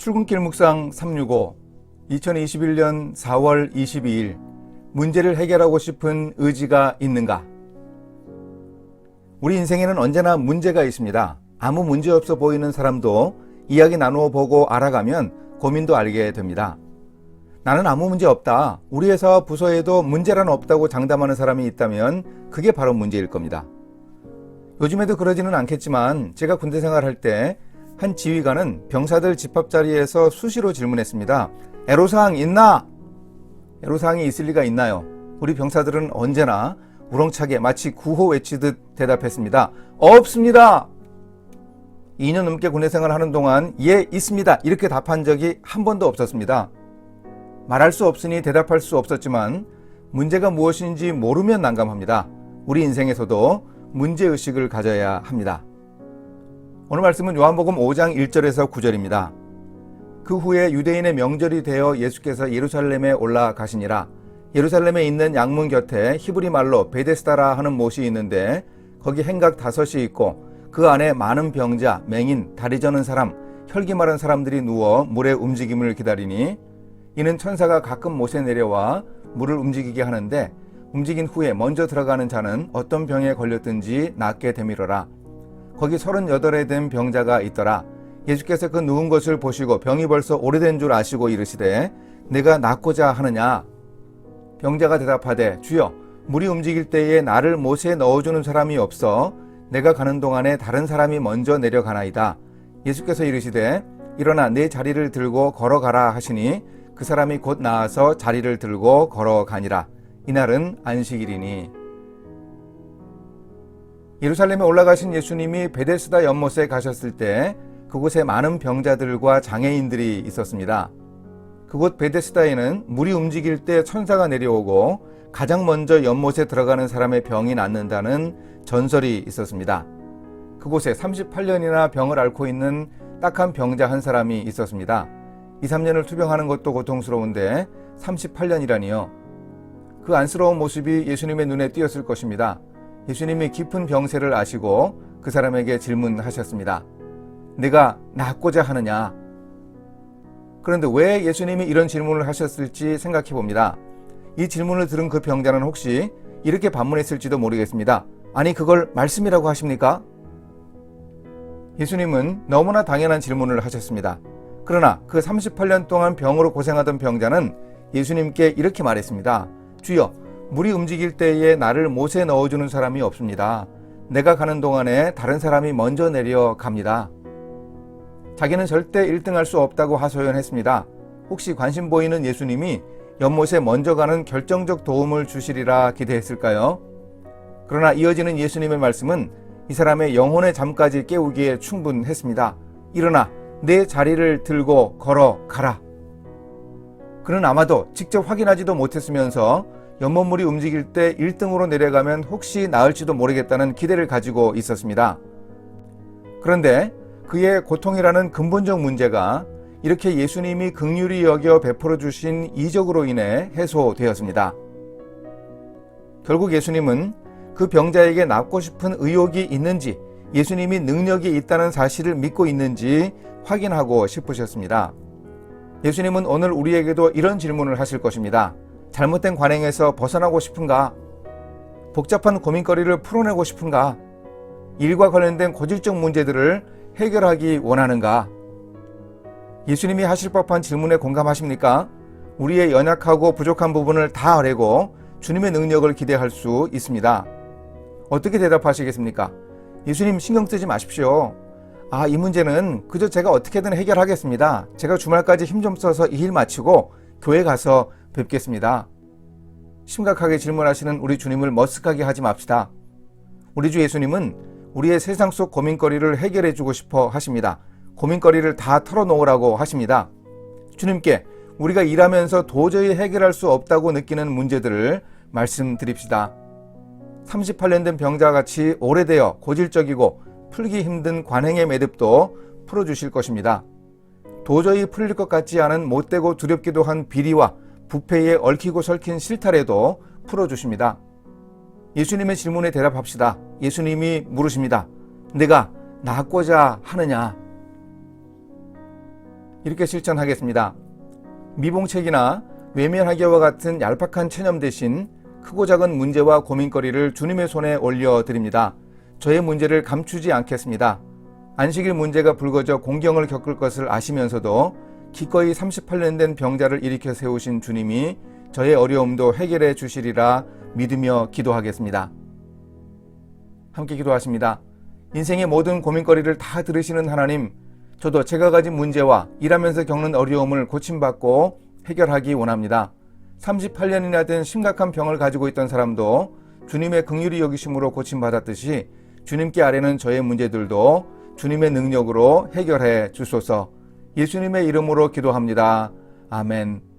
출근길 묵상 365 2021년 4월 22일 문제를 해결하고 싶은 의지가 있는가? 우리 인생에는 언제나 문제가 있습니다. 아무 문제 없어 보이는 사람도 이야기 나누어 보고 알아가면 고민도 알게 됩니다. 나는 아무 문제 없다. 우리 회사와 부서에도 문제란 없다고 장담하는 사람이 있다면 그게 바로 문제일 겁니다. 요즘에도 그러지는 않겠지만 제가 군대 생활할 때 한 지휘관은 병사들 집합자리에서 수시로 질문했습니다. 애로사항 있나? 애로사항이 있을 리가 있나요? 우리 병사들은 언제나 우렁차게 마치 구호 외치듯 대답했습니다. 없습니다. 2년 넘게 군대 생활하는 동안 예, 있습니다. 이렇게 답한 적이 한 번도 없었습니다. 말할 수 없으니 대답할 수 없었지만 문제가 무엇인지 모르면 난감합니다. 우리 인생에서도 문제의식을 가져야 합니다. 오늘 말씀은 요한복음 5장 1절에서 9절입니다. 그 후에 유대인의 명절이 되어 예수께서 예루살렘에 올라가시니라. 예루살렘에 있는 양문 곁에 히브리 말로 베데스다라 하는 못이 있는데 거기 행각 5이 있고 그 안에 많은 병자, 맹인, 다리 저는 사람, 혈기 마른 사람들이 누워 물의 움직임을 기다리니 이는 천사가 가끔 못에 내려와 물을 움직이게 하는데 움직인 후에 먼저 들어가는 자는 어떤 병에 걸렸든지 낫게 되밀어라. 거기 38에 된 병자가 있더라. 예수께서 그 누운 것을 보시고 병이 벌써 오래된 줄 아시고 이르시되 내가 낫고자 하느냐? 병자가 대답하되 주여 물이 움직일 때에 나를 못에 넣어주는 사람이 없어 내가 가는 동안에 다른 사람이 먼저 내려가나이다. 예수께서 이르시되 일어나 내 자리를 들고 걸어가라 하시니 그 사람이 곧 나아서 자리를 들고 걸어가니라. 이날은 안식일이니. 예루살렘에 올라가신 예수님이 베데스다 연못에 가셨을 때 그곳에 많은 병자들과 장애인들이 있었습니다. 그곳 베데스다에는 물이 움직일 때 천사가 내려오고 가장 먼저 연못에 들어가는 사람의 병이 낫는다는 전설이 있었습니다. 그곳에 38년이나 병을 앓고 있는 딱한 병자 한 사람이 있었습니다. 2, 3년을 투병하는 것도 고통스러운데 38년이라니요. 그 안쓰러운 모습이 예수님의 눈에 띄었을 것입니다. 예수님이 깊은 병세를 아시고 그 사람에게 질문하셨습니다. 내가 낫고자 하느냐? 그런데 왜 예수님이 이런 질문을 하셨을지 생각해 봅니다. 이 질문을 들은 그 병자는 혹시 이렇게 반문했을지도 모르겠습니다. 아니 그걸 말씀이라고 하십니까? 예수님은 너무나 당연한 질문을 하셨습니다. 그러나 그 38년 동안 병으로 고생하던 병자는 예수님께 이렇게 말했습니다. 주여, 물이 움직일 때에 나를 못에 넣어주는 사람이 없습니다. 내가 가는 동안에 다른 사람이 먼저 내려갑니다. 자기는 절대 1등할 수 없다고 하소연했습니다. 혹시 관심 보이는 예수님이 연못에 먼저 가는 결정적 도움을 주시리라 기대했을까요? 그러나 이어지는 예수님의 말씀은 이 사람의 영혼의 잠까지 깨우기에 충분했습니다. 일어나 내 자리를 들고 걸어가라. 그는 아마도 직접 확인하지도 못했으면서 연못물이 움직일 때 1등으로 내려가면 혹시 나을지도 모르겠다는 기대를 가지고 있었습니다. 그런데 그의 고통이라는 근본적 문제가 이렇게 예수님이 긍휼히 여겨 베풀어 주신 이적으로 인해 해소되었습니다. 결국 예수님은 그 병자에게 낫고 싶은 의욕이 있는지 예수님이 능력이 있다는 사실을 믿고 있는지 확인하고 싶으셨습니다. 예수님은 오늘 우리에게도 이런 질문을 하실 것입니다. 잘못된 관행에서 벗어나고 싶은가? 복잡한 고민거리를 풀어내고 싶은가? 일과 관련된 고질적 문제들을 해결하기 원하는가? 예수님이 하실 법한 질문에 공감하십니까? 우리의 연약하고 부족한 부분을 다 아뢰고 주님의 능력을 기대할 수 있습니다. 어떻게 대답하시겠습니까? 예수님 신경 쓰지 마십시오. 이 문제는 그저 제가 어떻게든 해결하겠습니다. 제가 주말까지 힘 좀 써서 이 일 마치고 교회 가서 뵙겠습니다. 심각하게 질문하시는 우리 주님을 머쓱하게 하지 맙시다. 우리 주 예수님은 우리의 세상 속 고민거리를 해결해 주고 싶어 하십니다. 고민거리를 다 털어놓으라고 하십니다. 주님께 우리가 일하면서 도저히 해결할 수 없다고 느끼는 문제들을 말씀드립시다. 38년 된 병자같이 오래되어 고질적이고 풀기 힘든 관행의 매듭도 풀어주실 것입니다. 도저히 풀릴 것 같지 않은 못되고 두렵기도 한 비리와 부패에 얽히고 설킨 실타래도 풀어주십니다. 예수님의 질문에 대답합시다. 예수님이 물으십니다. 내가 낫고자 하느냐? 이렇게 실천하겠습니다. 미봉책이나 외면하기와 같은 얄팍한 체념 대신 크고 작은 문제와 고민거리를 주님의 손에 올려드립니다. 저의 문제를 감추지 않겠습니다. 안식일 문제가 불거져 공경을 겪을 것을 아시면서도 기꺼이 38년 된 병자를 일으켜 세우신 주님이 저의 어려움도 해결해 주시리라 믿으며 기도하겠습니다. 함께 기도하십니다. 인생의 모든 고민거리를 다 들으시는 하나님, 저도 제가 가진 문제와 일하면서 겪는 어려움을 고침받고 해결하기 원합니다. 38년이나 된 심각한 병을 가지고 있던 사람도 주님의 긍휼히 여기심으로 고침받았듯이 주님께 아뢰는 저의 문제들도 주님의 능력으로 해결해 주소서. 예수님의 이름으로 기도합니다. 아멘.